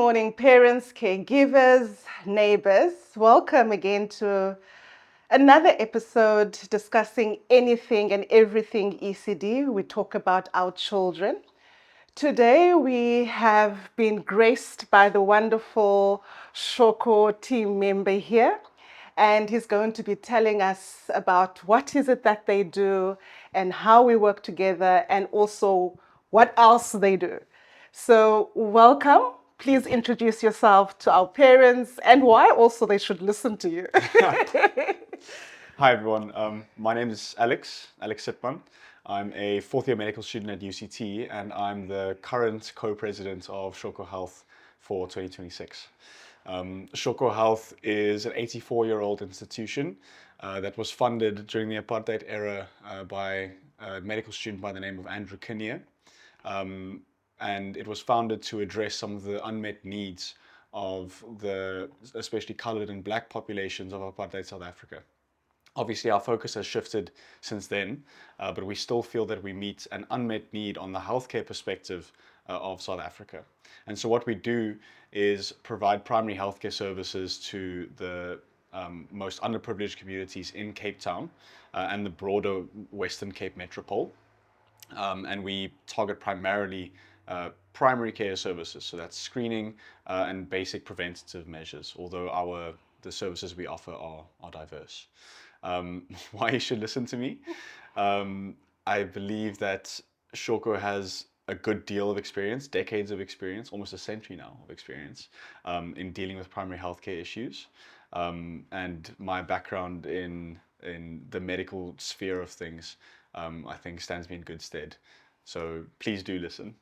morning, parents, caregivers, neighbors. Welcome again to another episode discussing anything and everything ECD. We talk about our children. Today, we have been graced by the wonderful SHAWCO team member here, and he's going to be telling us about what is it that they do and how we work together, and also what else they do. So, welcome. Please introduce yourself to our parents and why also they should listen to you. Hi everyone, my name is Alex Sittmann. I'm a fourth year medical student at UCT and I'm the current co-president of SHAWCO Health for 2026. SHAWCO Health is an 84-year-old institution that was funded during the apartheid era by a medical student by the name of Andrew Kinnear. And it was founded to address some of the unmet needs of the especially colored and black populations of apartheid South Africa. Obviously, our focus has shifted since then, but we still feel that we meet an unmet need on the healthcare perspective of South Africa. And so what we do is provide primary healthcare services to the most underprivileged communities in Cape Town and the broader Western Cape metropole. And we target primarily primary care services, so that's screening and basic preventative measures, although the services we offer are diverse. Why you should listen to me? I believe that SHAWCO has a good deal of experience, decades of experience, almost a century now of experience in dealing with primary healthcare issues. And my background in the medical sphere of things, I think stands me in good stead. So please do listen.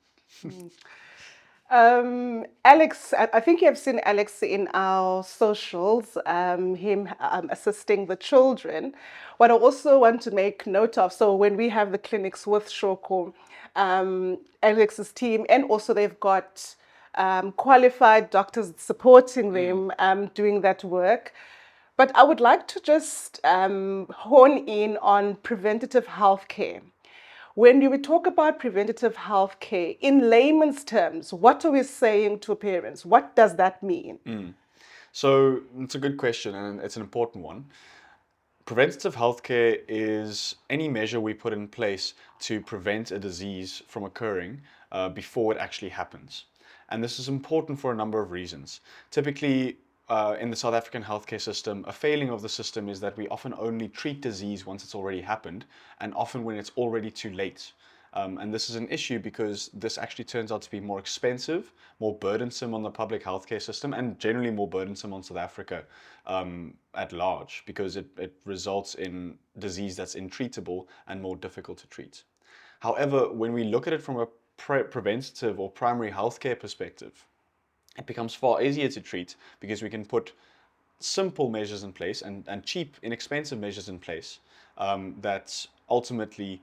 Alex, I think you have seen Alex in our socials, him assisting the children. What I also want to make note of, so when we have the clinics with SHAWCO, Alex's team, and also they've got qualified doctors supporting them doing that work. But I would like to just hone in on preventative healthcare. When we talk about preventative health care, in layman's terms, what are we saying to parents? What does that mean? So it's a good question and it's an important one. Preventative healthcare is any measure we put in place to prevent a disease from occurring before it actually happens. And this is important for a number of reasons. Typically, in the South African healthcare system, a failing of the system is that we often only treat disease once it's already happened, and often when it's already too late. And this is an issue because this actually turns out to be more expensive, more burdensome on the public healthcare system, and generally more burdensome on South Africa at large, because it results in disease that's intreatable and more difficult to treat. However, when we look at it from a preventative or primary healthcare perspective, it becomes far easier to treat because we can put simple measures in place and cheap, inexpensive measures in place that ultimately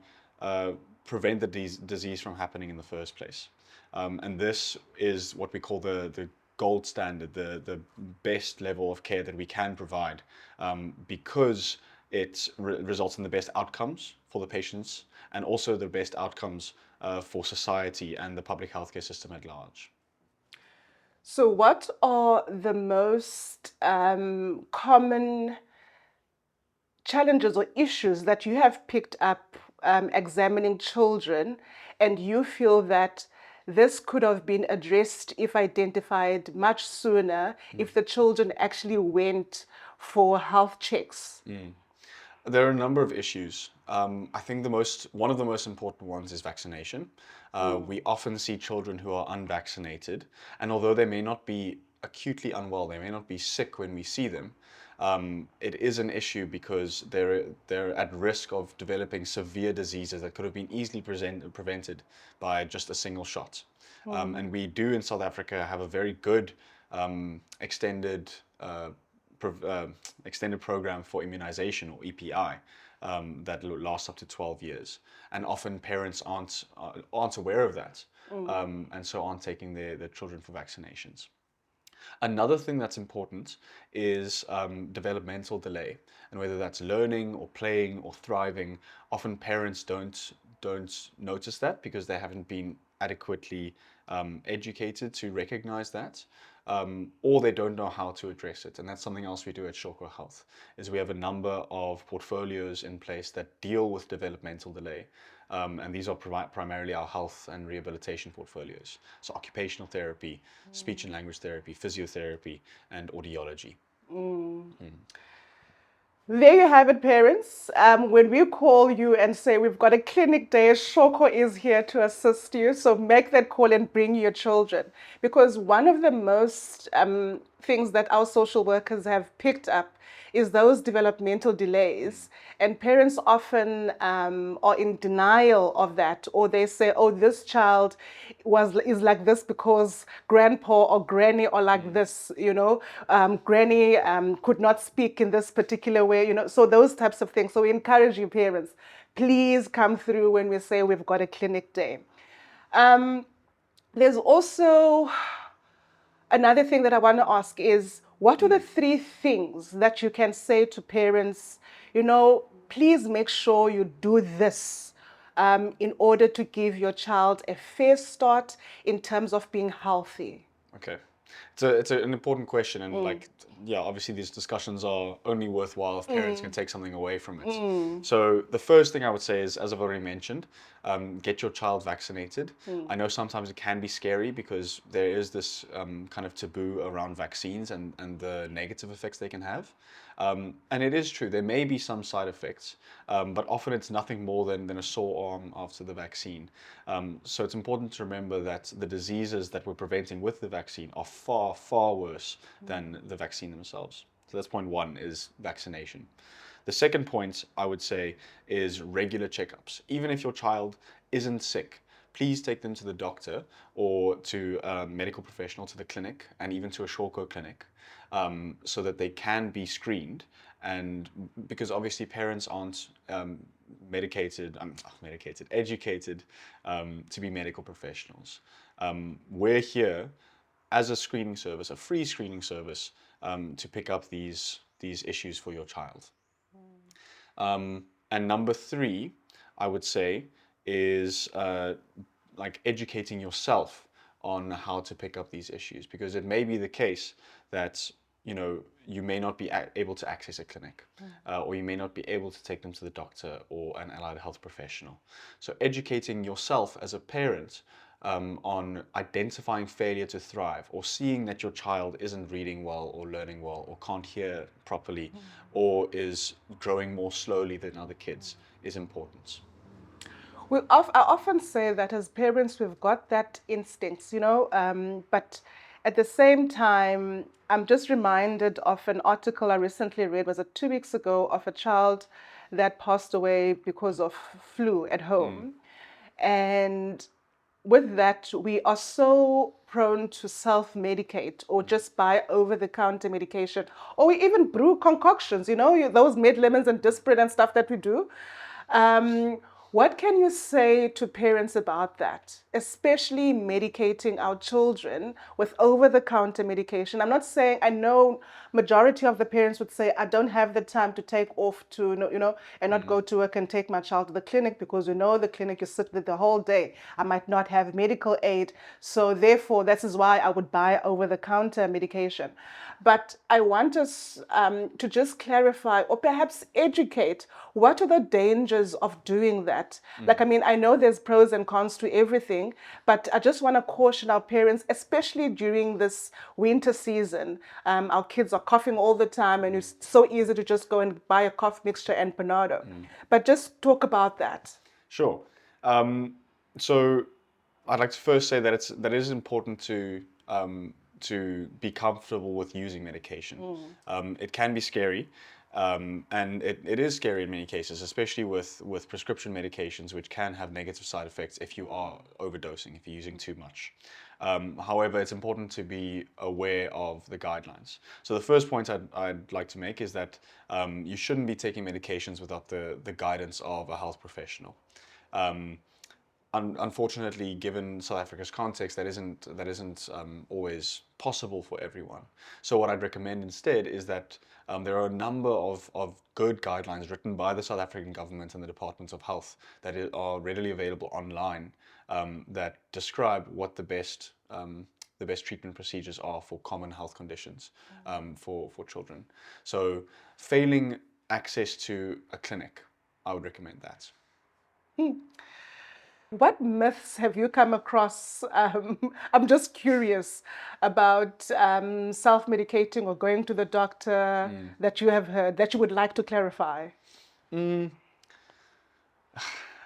prevent the disease from happening in the first place. And this is what we call the gold standard, the best level of care that we can provide because it results in the best outcomes for the patients and also the best outcomes for society and the public healthcare system at large. So, what are the most common challenges or issues that you have picked up examining children, and you feel that this could have been addressed if identified much sooner, if the children actually went for health checks? There are a number of issues. I think one of the most important ones is vaccination. We often see children who are unvaccinated, and although they may not be acutely unwell, they may not be sick when we see them, it is an issue because they're at risk of developing severe diseases that could have been easily prevented by just a single shot. And we do in South Africa have a very good extended extended program for immunization, or EPI, that lasts up to 12 years. And often parents aren't aware of that, and so aren't taking their children for vaccinations. Another thing that's important is developmental delay, and whether that's learning or playing or thriving. Often parents don't notice that because they haven't been adequately educated to recognize that. or they don't know how to address it. And that's something else we do at SHAWCO Health, is we have a number of portfolios in place that deal with developmental delay. And these are primarily our health and rehabilitation portfolios. So occupational therapy, speech and language therapy, physiotherapy, and audiology. There you have it, parents. When we call you and say we've got a clinic day, Shoko is here to assist you. So make that call and bring your children. Because one of the most things that our social workers have picked up is those developmental delays. And parents often are in denial of that, or they say, oh, this child is like this because grandpa or granny are like this, granny could not speak in this particular way, so those types of things. So we encourage you, parents, please come through when we say we've got a clinic day. There's also another thing that I want to ask is, what are the 3 things that you can say to parents, please make sure you do this in order to give your child a fair start in terms of being healthy? Okay. It's an important question, and yeah, obviously these discussions are only worthwhile if parents can take something away from it. So the first thing I would say is, as I've already mentioned, get your child vaccinated. I know sometimes it can be scary because there is this kind of taboo around vaccines and the negative effects they can have. And it is true, there may be some side effects, but often it's nothing more than a sore arm after the vaccine. So it's important to remember that the diseases that we're preventing with the vaccine are far, far worse than the vaccine themselves. So that's point 1, is vaccination. The second point I would say is regular checkups. Even if your child isn't sick, please take them to the doctor or to a medical professional, to the clinic, and even to a SHAWCO clinic, so that they can be screened. And because obviously parents aren't educated to be medical professionals. We're here as a screening service, a free screening service, to pick up these issues for your child. And number 3, I would say, is like educating yourself on how to pick up these issues, because it may be the case that you may not be able to access a clinic, or you may not be able to take them to the doctor or an allied health professional. So educating yourself as a parent on identifying failure to thrive, or seeing that your child isn't reading well or learning well or can't hear properly, or is growing more slowly than other kids, is important. I often say that as parents, we've got that instinct, but at the same time, I'm just reminded of an article I recently read, was it 2 weeks ago, of a child that passed away because of flu at home. And with that, we are so prone to self-medicate or just buy over-the-counter medication, or we even brew concoctions, those made lemons and Disprin and stuff that we do. Um, what can you say to parents about that, especially medicating our children with over-the-counter medication? I'm not saying, I know majority of the parents would say, I don't have the time to take off to, and not go to work and take my child to the clinic, because the clinic, you sit there the whole day. I might not have medical aid. So therefore, this is why I would buy over-the-counter medication. But I want us to just clarify, or perhaps educate, what are the dangers of doing that? Like, I know there's pros and cons to everything, but I just want to caution our parents, especially during this winter season. Our kids are coughing all the time, and it's so easy to just go and buy a cough mixture and Panado. But just talk about that. Sure. So I'd like to first say that it is important to be comfortable with using medication. It can be scary, and it is scary in many cases, especially with prescription medications, which can have negative side effects if you are overdosing, if you're using too much. However, it's important to be aware of the guidelines. So the first point I'd like to make is that you shouldn't be taking medications without the guidance of a health professional. Unfortunately, given South Africa's context, that isn't always possible for everyone. So what I'd recommend instead is that there are a number of good guidelines written by the South African government and the Department of Health that are readily available online, that describe what the the best treatment procedures are for common health conditions for children. So failing access to a clinic, I would recommend that. What myths have you come across? I'm just curious about self-medicating or going to the doctor that you have heard that you would like to clarify.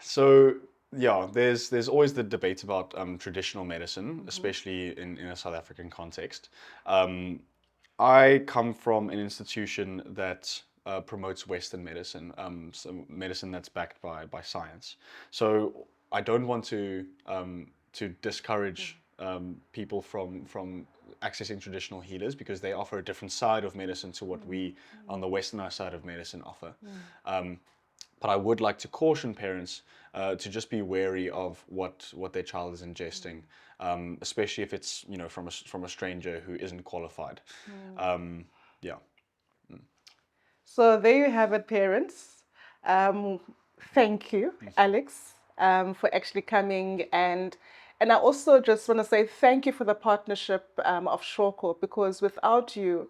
So yeah, there's always the debate about traditional medicine, especially in a South African context. I come from an institution that promotes Western medicine, so medicine that's backed by science. So I don't want to discourage people from accessing traditional healers because they offer a different side of medicine to what we on the Westernized side of medicine offer. But I would like to caution parents to just be wary of what their child is ingesting, especially if it's from a stranger who isn't qualified. Yeah. So there you have it, parents. Um, Thank you, Alex, for actually coming and I also just want to say thank you for the partnership of SHAWCO because without you,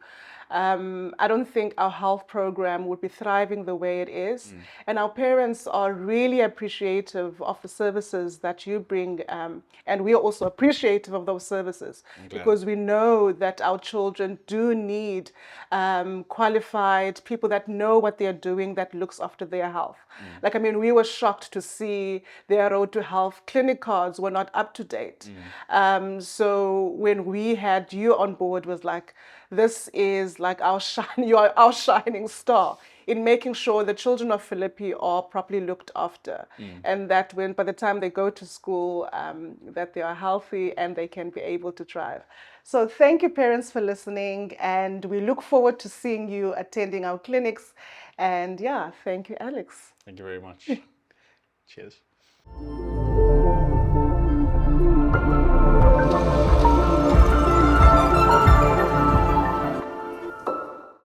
I don't think our health program would be thriving the way it is. And our parents are really appreciative of the services that you bring, and we are also appreciative of those services because we know that our children do need qualified people that know what they're doing, that looks after their health. Like, I mean, we were shocked to see their Road to Health clinic cards were not up to date. So when we had you on board, was like, this is like you are our shining star in making sure the children of Philippi are properly looked after, and that by the time they go to school, that they are healthy and they can be able to thrive. So thank you, parents, for listening, and we look forward to seeing you attending our clinics. And yeah, thank you, Alex. Thank you very much. Cheers.